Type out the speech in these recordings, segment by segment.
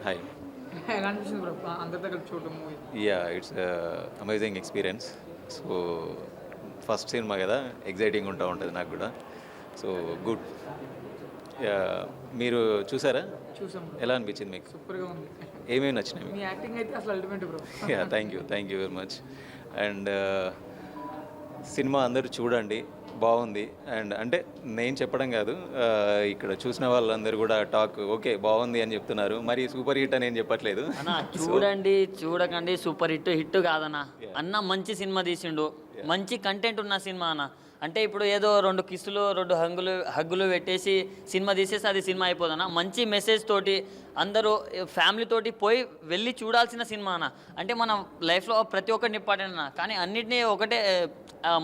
Hi. ఎలా అనిపిస్తుంది bro అందరితో కలిసి చూడడం movie? It's amazing experience. So first cinema కదా, ఎగ్జైటింగ్ ఉంటుంది నాకు కూడా. So good. మీరు చూసారా? చూసాం బ్రో, ఎలా అనిపించింది మీకు? సూపర్గా ఉంది. ఏమేమి నచ్చినాయి మీ మీకు? యాక్టింగ్ అయితే అసలు ultimate bro. Thank you very much. And cinema అందరూ చూడండి, బాగుంది. అండ్ అంటే నేను చెప్పడం కాదు, ఇక్కడ చూసిన వాళ్ళందరూ కూడా టాక్ ఓకే బాగుంది అని చెప్తున్నారు. మరి సూపర్ హిట్ అని ఏం చెప్పట్లేదు. అన్న చూడండి, చూడకండి, సూపర్ హిట్ కాదన్న. అన్న మంచి సినిమా తీసిండు, మంచి కంటెంట్ ఉన్న సినిమా అన్న. అంటే ఇప్పుడు ఏదో 2 కిస్సులు 2 హగ్గులు పెట్టేసి సినిమా తీసేసి అది సినిమా అయిపోదన్న. మంచి మెసేజ్ తోటి అందరూ ఫ్యామిలీ తోటి పోయి వెళ్ళి చూడాల్సిన సినిమా అన్న. అంటే మన లైఫ్లో ప్రతి ఒక్కటి ఇంపార్టెంట్ అన్న, కానీ అన్నిటినీ ఒకటే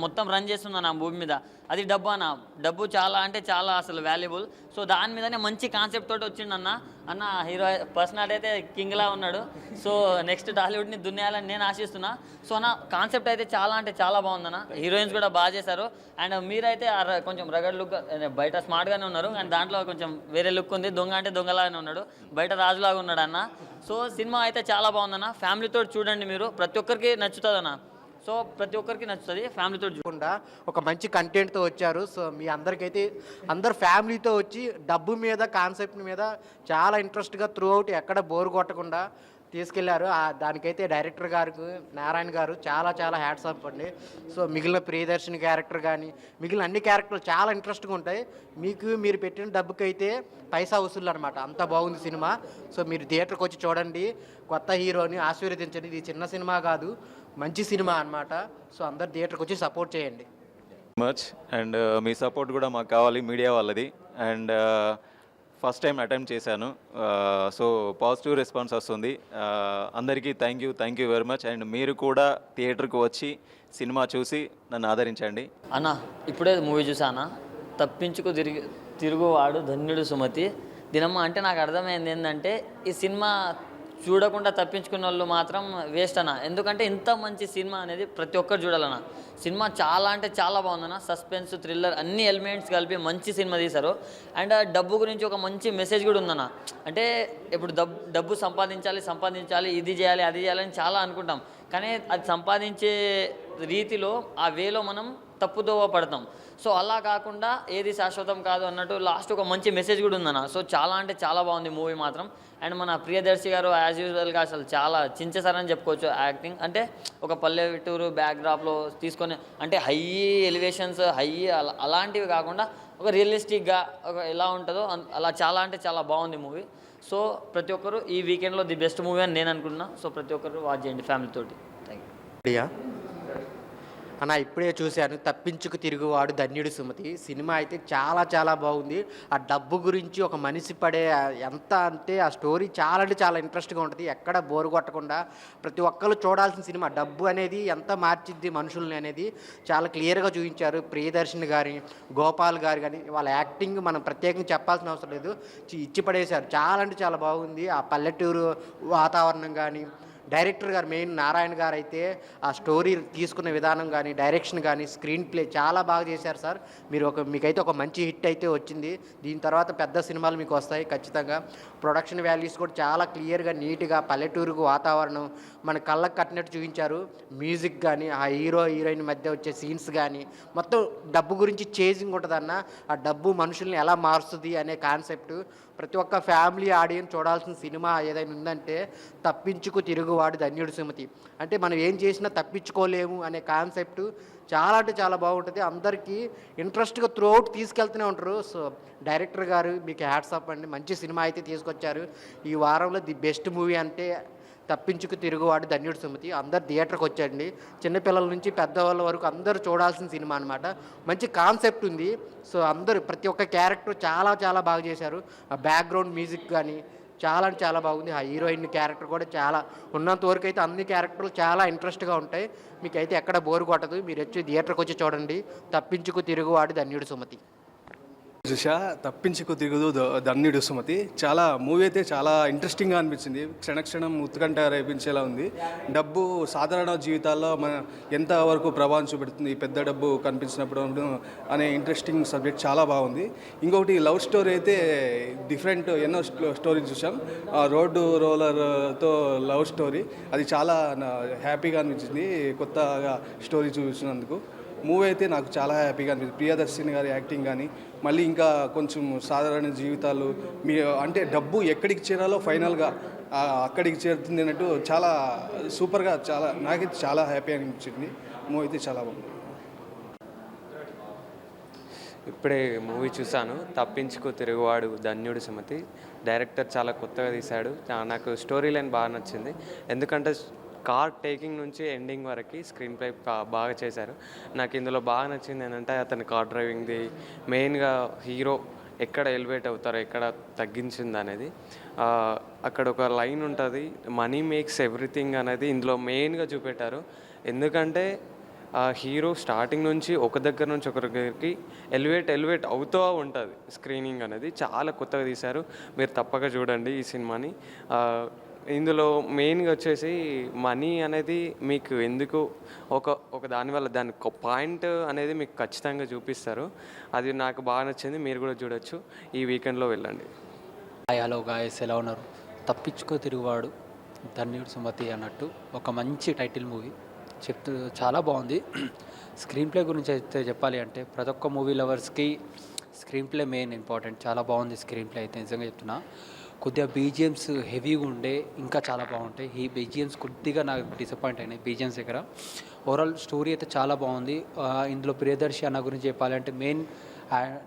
మొత్తం రన్ చేస్తుందన్న భూమి మీద. అది డబ్బు అన్న. డబ్బు చాలా అంటే చాలా అసలు వాల్యుబుల్. సో దాని మీదనే మంచి కాన్సెప్ట్ తోటి వచ్చిండన్న. అన్న హీరో పర్సనాలిటీ అయితే కింగ్లా ఉన్నాడు. సో నెక్స్ట్ టాలీవుడ్ని దున్నేయాలని నేను ఆశిస్తున్నా. సో అన్న కాన్సెప్ట్ అయితే చాలా అంటే చాలా బాగుందన్న. హీరోయిన్స్ కూడా బాగా చేశారు. అండ్ మీరైతే కొంచెం రగడ్ లుక్, బయట స్మార్ట్గానే ఉన్నారు, కానీ దాంట్లో కొంచెం వేరే లుక్ ఉంది. దొంగ అంటే దొంగలాగానే ఉన్నాడు, బయట రాజులాగా ఉన్నాడు అన్న. సో సినిమా అయితే చాలా బాగుందన్న. ఫ్యామిలీతో చూడండి, మీరు ప్రతి ఒక్కరికి నచ్చుతుంది అన్న. సో ప్రతి ఒక్కరికి నచ్చుతుంది, ఫ్యామిలీతో కాకుండా ఒక మంచి కంటెంట్తో వచ్చారు. సో మీ అందరికైతే అందరు ఫ్యామిలీతో వచ్చి డబ్బు మీద కాన్సెప్ట్ మీద చాలా ఇంట్రెస్ట్గా త్రూ అవుట్ ఎక్కడ బోర్ కొట్టకుండా తీసుకెళ్లారు. దానికైతే డైరెక్టర్ గారికి నారాయణ గారు చాలా చాలా హ్యాట్స్ ఆఫ్ అండి. సో మిగిలిన ప్రియదర్శిని క్యారెక్టర్ కానీ మిగిలిన అన్ని క్యారెక్టర్లు చాలా ఇంట్రెస్ట్గా ఉంటాయి. మీరు పెట్టిన డబ్బుకైతే పైసా వసూలు అనమాట, అంత బాగుంది సినిమా. సో మీరు థియేటర్కి వచ్చి చూడండి, కొత్త హీరోని ఆశీర్వదించండి. ఇది చిన్న సినిమా కాదు, మంచి సినిమా అనమాట. సో అందరు థియేటర్కి వచ్చి సపోర్ట్ చేయండి. మచ్. అండ్ మీ సపోర్ట్ కూడా మాకు కావాలి, మీడియా వాళ్ళది. అండ్ ఫస్ట్ టైం అటెంప్ట్ చేశాను, సో పాజిటివ్ రెస్పాన్స్ వస్తుంది. అందరికీ thank you very much. And మీరు కూడా థియేటర్కి వచ్చి సినిమా చూసి నన్ను ఆదరించండి. అన్న ఇప్పుడే మూవీ చూసానా, తప్పించుకు తిరుగువాడు ధన్యుడు సుమతి దినమ్మ. అంటే నాకు అర్థమైంది ఏంటంటే, ఈ సినిమా చూడకుండా తప్పించుకున్న వాళ్ళు మాత్రం వేస్ట్ అన్న. ఎందుకంటే ఇంత మంచి సినిమా అనేది ప్రతి ఒక్కరు చూడాలన్న. సినిమా చాలా అంటే చాలా బాగుందన్న. సస్పెన్స్, థ్రిల్లర్ అన్ని ఎలిమెంట్స్ కలిపి మంచి సినిమా తీశారు. అండ్ డబ్బు గురించి ఒక మంచి మెసేజ్ కూడా ఉందన్న. అంటే ఇప్పుడు డబ్బు సంపాదించాలి, ఇది చేయాలి అది చేయాలని చాలా అనుకుంటాం, కానీ అది సంపాదించే రీతిలో ఆ వేలో మనం తప్పుదోవ పడతాం. సో అలా కాకుండా ఏది శాశ్వతం కాదు అన్నట్టు లాస్ట్ ఒక మంచి మెసేజ్ కూడా ఉందన్న. సో చాలా అంటే చాలా బాగుంది మూవీ మాత్రం. అండ్ మన ప్రియదర్శి గారు యాజ్ యూజువల్గా అసలు చాలా చించేశారని చెప్పుకోవచ్చు. యాక్టింగ్ అంటే ఒక పల్లెటూరు బ్యాక్డ్రాప్లో తీసుకొని, అంటే హై ఎలివేషన్స్ అలాంటివి కాకుండా ఒక రియలిస్టిక్గా ఒక ఎలా ఉంటుందో అలా చాలా అంటే చాలా బాగుంది మూవీ. సో ప్రతి ఒక్కరు ఈ వీకెండ్లో ది బెస్ట్ మూవీ అని నేను అనుకుంటున్నా. సో ప్రతి ఒక్కరు వాచ్ చేయండి ఫ్యామిలీతోటి. Thank you. అన్న ఇప్పుడే చూశాను, తప్పించుకు తిరుగువాడు ధన్యుడు సుమతి. సినిమా అయితే చాలా చాలా బాగుంది. ఆ డబ్బు గురించి ఒక మనిషి పడే ఎంత అంటే ఆ స్టోరీ చాలా అంటే చాలా ఇంట్రెస్ట్గా ఉంటుంది, ఎక్కడ బోరు కొట్టకుండా ప్రతి ఒక్కరు చూడాల్సిన సినిమా. డబ్బు అనేది ఎంత మార్చిద్ది మనుషుల్ని అనేది చాలా క్లియర్గా చూపించారు. ప్రియదర్శిని గారి, గోపాల్ గారు కానీ వాళ్ళ యాక్టింగ్ మనం ప్రత్యేకంగా చెప్పాల్సిన అవసరం లేదు, ఇచ్చి పడేశారు. చాలా అంటే చాలా బాగుంది. ఆ పల్లెటూరు వాతావరణం కానీ, డైరెక్టర్ గారు మెయిన్ నారాయణ గారు అయితే ఆ స్టోరీ తీసుకున్న విధానం కానీ, డైరెక్షన్ కానీ, స్క్రీన్ ప్లే చాలా బాగా చేశారు సార్. మీకైతే ఒక మంచి హిట్ అయితే వచ్చింది. దీని తర్వాత పెద్ద సినిమాలు మీకు వస్తాయి ఖచ్చితంగా. ప్రొడక్షన్ వాల్యూస్ కూడా చాలా క్లియర్గా నీట్గా పల్లెటూరుకు వాతావరణం మన కళ్ళకు కట్టినట్టు చూపించారు. మ్యూజిక్ కానీ, ఆ హీరోయిన్ మధ్య వచ్చే సీన్స్ కానీ మొత్తం డబ్బు గురించి చేజింగ్ ఉంటుందన్న. ఆ డబ్బు మనుషుల్ని ఎలా మారుస్తుంది అనే కాన్సెప్ట్ ప్రతి ఒక్క ఫ్యామిలీ ఆడియన్స్ చూడాల్సిన సినిమా ఏదైనా ఉందంటే తప్పించుకు తిరుగువాడు ధన్యుడు సుమతి. అంటే మనం ఏం చేసినా తప్పించుకోలేము అనే కాన్సెప్ట్ చాలా అంటే చాలా బాగుంటుంది. అందరికీ ఇంట్రెస్ట్గా త్రూఅవుట్ తీసుకెళ్తూనే ఉంటారు. సో డైరెక్టర్ గారు మీకు హ్యాట్స్ ఆఫ్ అండి, మంచి సినిమా అయితే తీసుకొచ్చారు. ఈ వారంలో ది బెస్ట్ మూవీ అంటే తప్పించుకు తిరుగువాడు ధన్యుడు సుమతి. అందరు థియేటర్కి వచ్చండి, చిన్నపిల్లల నుంచి పెద్దవాళ్ళ వరకు అందరూ చూడాల్సిన సినిమా అనమాట. మంచి కాన్సెప్ట్ ఉంది. సో అందరూ ప్రతి ఒక్క క్యారెక్టర్ చాలా చాలా బాగా చేశారు. ఆ బ్యాక్గ్రౌండ్ మ్యూజిక్ కానీ చాలా అంటే చాలా బాగుంది. ఆ హీరోయిన్ క్యారెక్టర్ కూడా చాలా ఉన్నంత వరకు అయితే అన్ని క్యారెక్టర్లు చాలా ఇంట్రెస్ట్గా ఉంటాయి. మీకైతే ఎక్కడ బోరు కొట్టదు. మీరు వచ్చి థియేటర్కి వచ్చి చూడండి, తప్పించుకు తిరుగువాడు ధన్యుడు సుమతి. చూసా తప్పించుకు తిరుగుదు ధన్యుడు సుమతి. చాలా మూవీ అయితే చాలా ఇంట్రెస్టింగ్గా అనిపించింది. క్షణక్షణం ఉత్కంఠ రేపించేలా ఉంది. డబ్బు సాధారణ జీవితాల్లో మన ఎంతవరకు ప్రభావం చూపెడుతుంది, ఈ పెద్ద డబ్బు కనిపించినప్పుడు అనే ఇంట్రెస్టింగ్ సబ్జెక్ట్ చాలా బాగుంది. ఇంకొకటి లవ్ స్టోరీ అయితే డిఫరెంట్ ఎన్నో స్టోరీ చూసాం. రోడ్డు రోలర్తో లవ్ స్టోరీ అది చాలా హ్యాపీగా అనిపించింది కొత్తగా స్టోరీ చూసినందుకు. మూవీ అయితే నాకు చాలా హ్యాపీగా అనిపించింది. ప్రియదర్శిని గారి యాక్టింగ్ కానీ మళ్ళీ ఇంకా కొంచెం సాధారణ జీవితాలు మీ అంటే డబ్బు ఎక్కడికి చేరాలో ఫైనల్గా అక్కడికి చేరుతుంది అన్నట్టు చాలా సూపర్గా చాలా నాకైతే చాలా హ్యాపీ అనిపించింది. మూవీ అయితే చాలా బాగుంది. ఇప్పుడే మూవీ చూశాను, తప్పించుకు తిరుగువాడు ధన్యుడు సుమతి. డైరెక్టర్ చాలా కొత్తగా తీశాడు. నాకు స్టోరీ లైన్ బాగా నచ్చింది. ఎందుకంటే కార్ టేకింగ్ నుంచి ఎండింగ్ వరకు స్క్రీన్ ప్లే బాగా చేశారు. నాకు ఇందులో బాగా నచ్చింది ఏంటంటే అతని కార్ డ్రైవింగ్ది, మెయిన్గా హీరో ఎక్కడ ఎలివేట్ అవుతారో ఎక్కడ తగ్గించింది అనేది. అక్కడ ఒక లైన్ ఉంటుంది, మనీ మేక్స్ ఎవ్రీథింగ్ అనేది ఇందులో మెయిన్గా చూపెట్టారు. ఎందుకంటే హీరో స్టార్టింగ్ నుంచి ఒక దగ్గర నుంచి ఒక దగ్గరికి ఎలివేట్ అవుతూ ఉంటుంది స్క్రీనింగ్ అనేది. చాలా కొత్తగా తీశారు. మీరు తప్పక చూడండి ఈ సినిమాని. ఇందులో మెయిన్గా వచ్చేసి మనీ అనేది మీకు ఎందుకు ఒక దానివల్ల దాని పాయింట్ అనేది మీకు ఖచ్చితంగా చూపిస్తారు. అది నాకు బాగా నచ్చింది. మీరు కూడా చూడొచ్చు. ఈ వీకెండ్లో వెళ్ళండి. హలో గాయస్, ఎలా ఉన్నారు? తప్పించుకో తిరుగువాడు ధన్యుడు సుమతి అన్నట్టు ఒక మంచి టైటిల్ మూవీ చాలా బాగుంది. స్క్రీన్ ప్లే గురించి అయితే చెప్పాలి అంటే ప్రతి ఒక్క మూవీ లవర్స్కి స్క్రీన్ ప్లే మెయిన్ ఇంపార్టెంట్. చాలా బాగుంది స్క్రీన్ ప్లే అయితే, నిజంగా చెప్తున్నా. కొద్దిగా బీజిఎమ్స్ హెవీగా ఉండే ఇంకా చాలా బాగుంటాయి. ఈ బీజిఎమ్స్ కొద్దిగా నాకు డిసప్పాయింట్ అయినాయి బీజిఎమ్స్ దగ్గర. ఓవరాల్ స్టోరీ అయితే చాలా బాగుంది. ఇందులో ప్రియదర్శి అన్న గురించి చెప్పాలంటే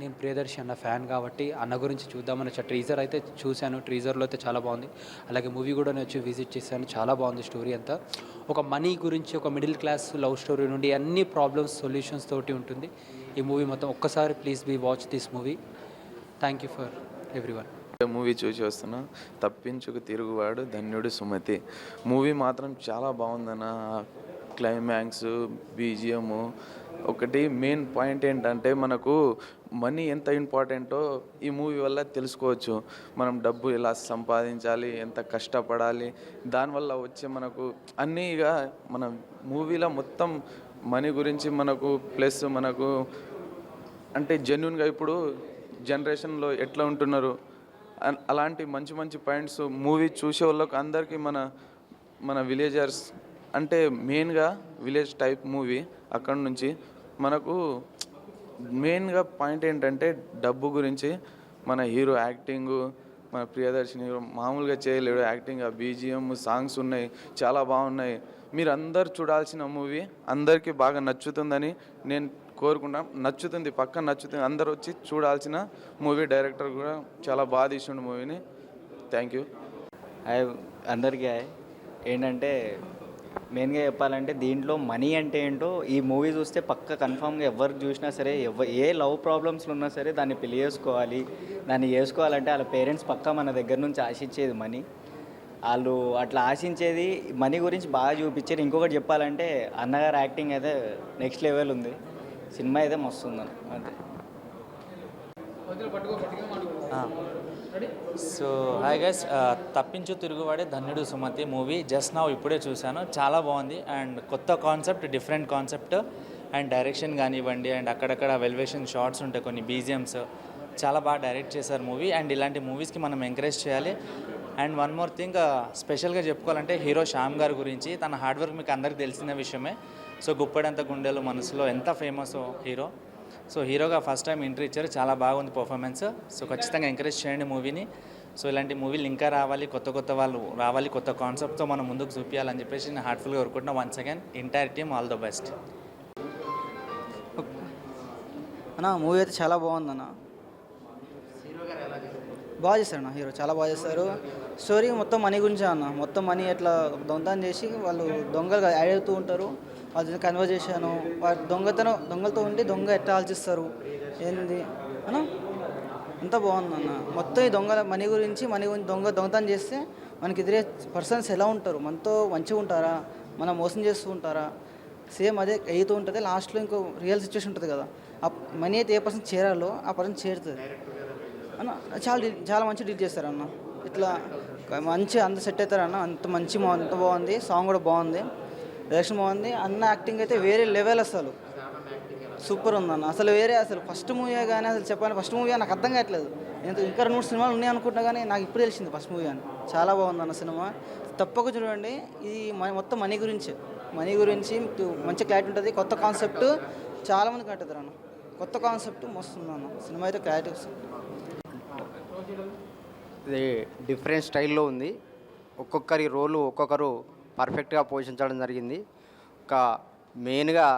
నేను ప్రియదర్శి అన్న ఫ్యాన్ కాబట్టి అన్న గురించి చూద్దామని వచ్చా. ట్రీజర్ అయితే చూశాను, ట్రీజర్లో అయితే చాలా బాగుంది. అలాగే మూవీ కూడా నేను వచ్చి విజిట్ చేశాను, చాలా బాగుంది స్టోరీ అంతా. ఒక మనీ గురించి, ఒక మిడిల్ క్లాస్ లవ్ స్టోరీ నుండి అన్ని ప్రాబ్లమ్స్ సొల్యూషన్స్ తోటి ఉంటుంది ఈ మూవీ మొత్తం. ఒక్కసారి please be watch this movie. Thank you for everyone. Movie చూసి వస్తున్నా, తప్పించుకు తిరుగువాడు ధన్యుడు సుమతి. మూవీ మాత్రం చాలా బాగుందన్న. Climax, BGM. ఒకటి మెయిన్ పాయింట్ ఏంటంటే మనకు మనీ ఎంత ఇంపార్టెంటో ఈ మూవీ వల్ల తెలుసుకోవచ్చు. మనం డబ్బు ఎలా సంపాదించాలి, ఎంత కష్టపడాలి, దానివల్ల వచ్చే మనకు అన్నీగా మన మూవీలో మొత్తం మనీ గురించి మనకు ప్లస్ మనకు అంటే జెన్యున్గా ఇప్పుడు జనరేషన్లో ఎట్లా ఉంటున్నారు అలాంటి మంచి మంచి పాయింట్స్ మూవీ చూసే వాళ్ళకు అందరికీ మన విలేజర్స్ అంటే మెయిన్గా విలేజ్ టైప్ మూవీ. అక్కడ నుంచి మనకు మెయిన్గా పాయింట్ ఏంటంటే డబ్బు గురించి. మన హీరో యాక్టింగు, మన ప్రియదర్శిని హీరో మామూలుగా చేయలేడు యాక్టింగ్. ఆ బీజిఎం, సాంగ్స్ ఉన్నాయి, చాలా బాగున్నాయి. మీరు అందరు చూడాల్సిన మూవీ, అందరికీ బాగా నచ్చుతుందని నేను కోరుకుంటాం. నచ్చుతుంది, పక్క నచ్చుతుంది. అందరు వచ్చి చూడాల్సిన మూవీ. డైరెక్టర్ కూడా చాలా బాగా తీసిండు మూవీని. Thank you. అందరికీ ఏంటంటే మెయిన్గా చెప్పాలంటే దీంట్లో మనీ అంటే ఏంటో ఈ మూవీ చూస్తే పక్క కన్ఫామ్గా ఎవరికి చూసినా సరే, ఏ లవ్ ప్రాబ్లమ్స్లో ఉన్నా సరే దాన్ని పెళ్లి చేసుకోవాలి. దాన్ని చేసుకోవాలంటే వాళ్ళ పేరెంట్స్ పక్క మన దగ్గర నుంచి ఆశించేది మనీ. వాళ్ళు అట్లా ఆశించేది మనీ గురించి బాగా చూపించారు. ఇంకొకటి చెప్పాలంటే అన్నగారు యాక్టింగ్ అయితే నెక్స్ట్ లెవెల్ ఉంది. సినిమా అయితే మస్తు ఉందని అంతే. సో హాయ్ గైస్, తప్పించు తిరుగువాడే ధన్యుడు సుమతి మూవీ జస్ట్ నౌ ఇప్పుడే చూశాను. చాలా బాగుంది అండ్ కొత్త concept, different concept and direction కానివ్వండి అండ్ అక్కడక్కడ వెల్వేషన్ షార్ట్స్ ఉంటాయి, కొన్ని బీజిఎమ్స్ చాలా బాగా డైరెక్ట్ చేశారు మూవీ. అండ్ ఇలాంటి మూవీస్కి మనం ఎంకరేజ్ చేయాలి. అండ్ వన్ మోర్ థింగ్, స్పెషల్గా చెప్పుకోవాలంటే హీరో శ్యామ్ గారి గురించి. తన హార్డ్ వర్క్ మీకు అందరికీ తెలిసిన విషయమే. సో గుప్పెడంత గుండెలు మనసులో ఎంత ఫేమస్ హీరో. సో హీరోగా ఫస్ట్ టైం ఎంట్రీ ఇచ్చారు, చాలా బాగుంది పర్ఫార్మెన్స్. సో ఖచ్చితంగా ఎంకరేజ్ చేయండి మూవీని. సో ఇలాంటి మూవీలు ఇంకా రావాలి, కొత్త వాళ్ళు రావాలి, కొత్త కాన్సెప్ట్తో మనం ముందుకు చూపించాలని చెప్పేసి నేను హార్ట్ఫుల్గా కోరుకుంటున్నా. Once again entire team all the best. అన్న మూవీ అయితే చాలా బాగుందన్న, బాగా చేస్తారు అన్న. హీరో చాలా బాగా చేస్తారు. స్టోరీ మొత్తం మనీ గురించే అన్న. మొత్తం మనీ ఎట్లా దొంగతనం చేసి వాళ్ళు దొంగలుగా యాడ్ అవుతూ ఉంటారు. వాళ్ళ కన్వర్జేషన్, వాళ్ళ దొంగలతో ఉండి దొంగ ఎట్లా ఆలోచిస్తారు ఏంది అన్న, అంతా బాగుంది అన్న. మొత్తం ఈ మనీ గురించి దొంగతనం చేస్తే మనకి ఎదురే పర్సన్స్ ఎలా ఉంటారు, మనతో మంచిగా ఉంటారా, మనం మోసం చేస్తూ ఉంటారా, సేమ్ అదే అవుతూ ఉంటుంది. లాస్ట్లో ఇంకో రియల్ సిచ్యువేషన్ ఉంటుంది కదా, ఆ మనీ అయితే ఏ పర్సన్ చేరాలో ఆ పర్సన్ చేరుతుంది అన్న. చాలా మంచి డీల్ చేస్తారన్న. ఇట్లా మంచి అంత సెట్ అవుతారన్న. అంత బాగుంది. సాంగ్ కూడా బాగుంది, డైరెక్షన్ బాగుంది, అన్న యాక్టింగ్ అయితే వేరే లెవెల్, అసలు సూపర్ ఉందన్న. అసలు ఫస్ట్ మూవీ కానీ అసలు చెప్పాను, ఫస్ట్ మూవీ నాకు అర్థం కావట్లేదు. నేను ఇంకా 2-3 సినిమాలు ఉన్నాయి అనుకుంటున్నా కానీ నాకు ఇప్పుడు తెలిసింది ఫస్ట్ మూవీ అని. చాలా బాగుందన్న సినిమా, తప్పక చూడండి. ఇది మొత్తం మనీ గురించి మంచి క్లారిటీ ఉంటుంది. కొత్త కాన్సెప్ట్ చాలామంది కట్టుతారు అన్న. కొత్త కాన్సెప్ట్ మస్తుంది అన్న. సినిమా అయితే క్లారిటీ వస్తుంది. ఇది డిఫరెంట్ స్టైల్లో ఉంది. ఒక్కొక్కరి రోలు ఒక్కొక్కరు పర్ఫెక్ట్గా పోషించడం జరిగింది. ఒక మెయిన్గా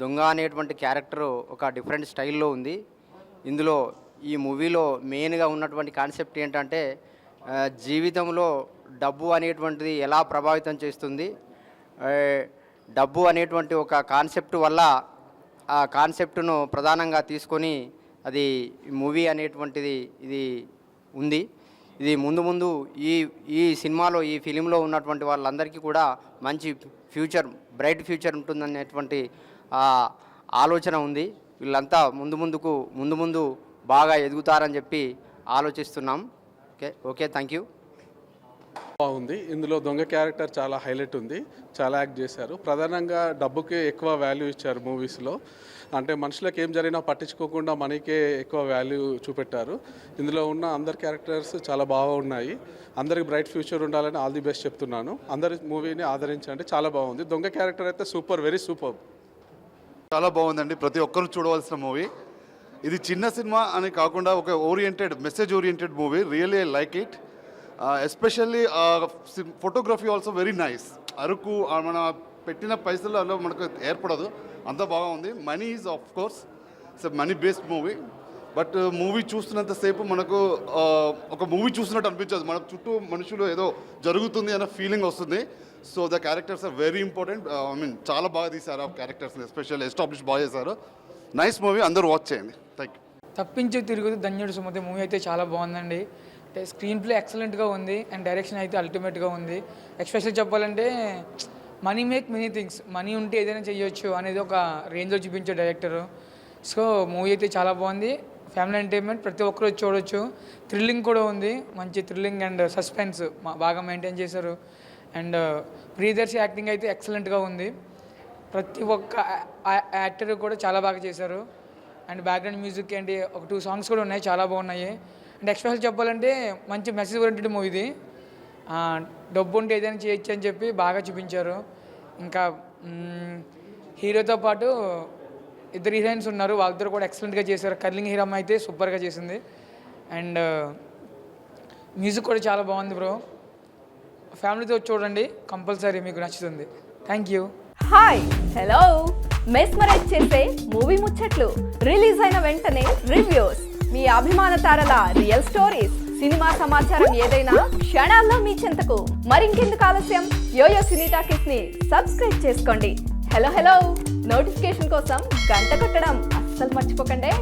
దొంగ అనేటువంటి క్యారెక్టరు ఒక డిఫరెంట్ స్టైల్లో ఉంది. ఇందులో ఈ మూవీలో మెయిన్గా ఉన్నటువంటి కాన్సెప్ట్ ఏంటంటే జీవితంలో డబ్బు అనేటువంటిది ఎలా ప్రభావితం చేస్తుంది, డబ్బు అనేటువంటి ఒక కాన్సెప్ట్ వల్ల ఆ కాన్సెప్ట్ను ప్రధానంగా తీసుకొని అది మూవీ అనేటువంటిది ఇది ఉంది. ఇది ముందు ఈ సినిమాలో ఈ ఫిలింలో ఉన్నటువంటి వాళ్ళందరికీ కూడా మంచి ఫ్యూచర్, బ్రైట్ ఫ్యూచర్ ఉంటుందనేటువంటి ఆలోచన ఉంది. వీళ్ళంతా ముందు బాగా ఎదుగుతారని చెప్పి ఆలోచిస్తున్నాం. Okay thank you. బాగుంది. ఇందులో దొంగ క్యారెక్టర్ చాలా హైలైట్ ఉంది, చాలా యాక్ట్ చేశారు. ప్రధానంగా డబ్బుకి ఎక్కువ వాల్యూ ఇచ్చారు మూవీస్లో. అంటే మనుషులకు ఏం జరిగినా పట్టించుకోకుండా మనీకే ఎక్కువ వాల్యూ చూపెట్టారు. ఇందులో ఉన్న అందరి క్యారెక్టర్స్ చాలా బాగున్నాయి. అందరికి బ్రైట్ ఫ్యూచర్ ఉండాలని ఆల్ ది బెస్ట్ చెప్తున్నాను. అందరి మూవీని ఆదరించండి, చాలా బాగుంది. దొంగ క్యారెక్టర్ అయితే సూపర్, వెరీ సూపర్, చాలా బాగుందండి. ప్రతి ఒక్కరు చూడవలసిన మూవీ ఇది. చిన్న సినిమా అని కాకుండా ఒక message oriented movie. Really I like it. Especially photography also very nice. అరకు మన పెట్టిన పైసలు మనకు ఏర్పడదు, అంత బాగా ఉంది. Money is of course money based movie. But movie చూస్తున్నంతసేపు మనకు ఒక మూవీ చూస్తున్నట్టు అనిపించదు. మన చుట్టూ మనుషులు ఏదో జరుగుతుంది అన్న ఫీలింగ్ వస్తుంది. So the characters are very important. చాలా బాగా తీశారు ఆ క్యారెక్టర్స్ని, ఎస్పెషల్లీ ఎస్టాబ్లిష్ బాగా చేశారు. నైస్ మూవీ, అందరూ వాచ్ చేయండి. Thank you. తప్పించు తిరుగుతూ ధన్యుడు సుమతి మూవీ అయితే చాలా బాగుందండి. అంటే స్క్రీన్ ప్లే ఎక్సలెంట్గా ఉంది అండ్ డైరెక్షన్ అయితే అల్టిమేట్గా ఉంది. ఎస్పెషల్ చెప్పాలంటే money make many things, money ఉంటే ఏదైనా చేయొచ్చు అనేది ఒక రేంజ్లో చూపించే డైరెక్టరు. సో మూవీ అయితే చాలా బాగుంది. ఫ్యామిలీ ఎంటర్టైన్మెంట్, ప్రతి ఒక్కరు చూడొచ్చు. థ్రిల్లింగ్ కూడా ఉంది, మంచి థ్రిల్లింగ్ అండ్ సస్పెన్స్ బాగా మెయింటైన్ చేశారు. అండ్ ప్రియదర్శి యాక్టింగ్ అయితే ఎక్సలెంట్గా ఉంది. ప్రతి ఒక్క యాక్టర్ కూడా చాలా బాగా చేశారు. అండ్ బ్యాక్గ్రౌండ్ మ్యూజిక్ ఏంటి, ఒక 2 సాంగ్స్ కూడా ఉన్నాయి, చాలా బాగున్నాయి. అండ్ ఎక్స్పెషల్ చెప్పాలంటే మంచి మెసేజ్ ఓరియంటెడ్ మూవీ ఇది. డబ్బు ఉంటే ఏదైనా చేయొచ్చు అని చెప్పి బాగా చూపించారు. ఇంకా హీరోతో పాటు 2 హీరోయిన్స్ ఉన్నారు, వాళ్ళిద్దరు కూడా ఎక్సలెంట్గా చేశారు. కర్లింగ్ హీరమ్మ అయితే సూపర్గా చేసింది. అండ్ మ్యూజిక్ కూడా చాలా బాగుంది బ్రో. ఫ్యామిలీతో చూడండి, కంపల్సరీ మీకు నచ్చుతుంది. Thank you. Hi hello, mesmerize చేసే మూవీ ముచ్చట్లు, రిలీజ్ అయిన వెంటనే రివ్యూస్, మీ అభిమాన తారల రియల్ స్టోరీస్, సినిమా సమాచారం ఏదైనా క్షణాల్లో మీ చెంతకు. మరింకెందుకు ఆలస్యం, యోయో సినీ టాకీస్ ని సబ్స్క్రైబ్ చేసుకోండి. హలో నోటిఫికేషన్ కోసం గంట కొట్టడం అస్సలు మర్చిపోకండి.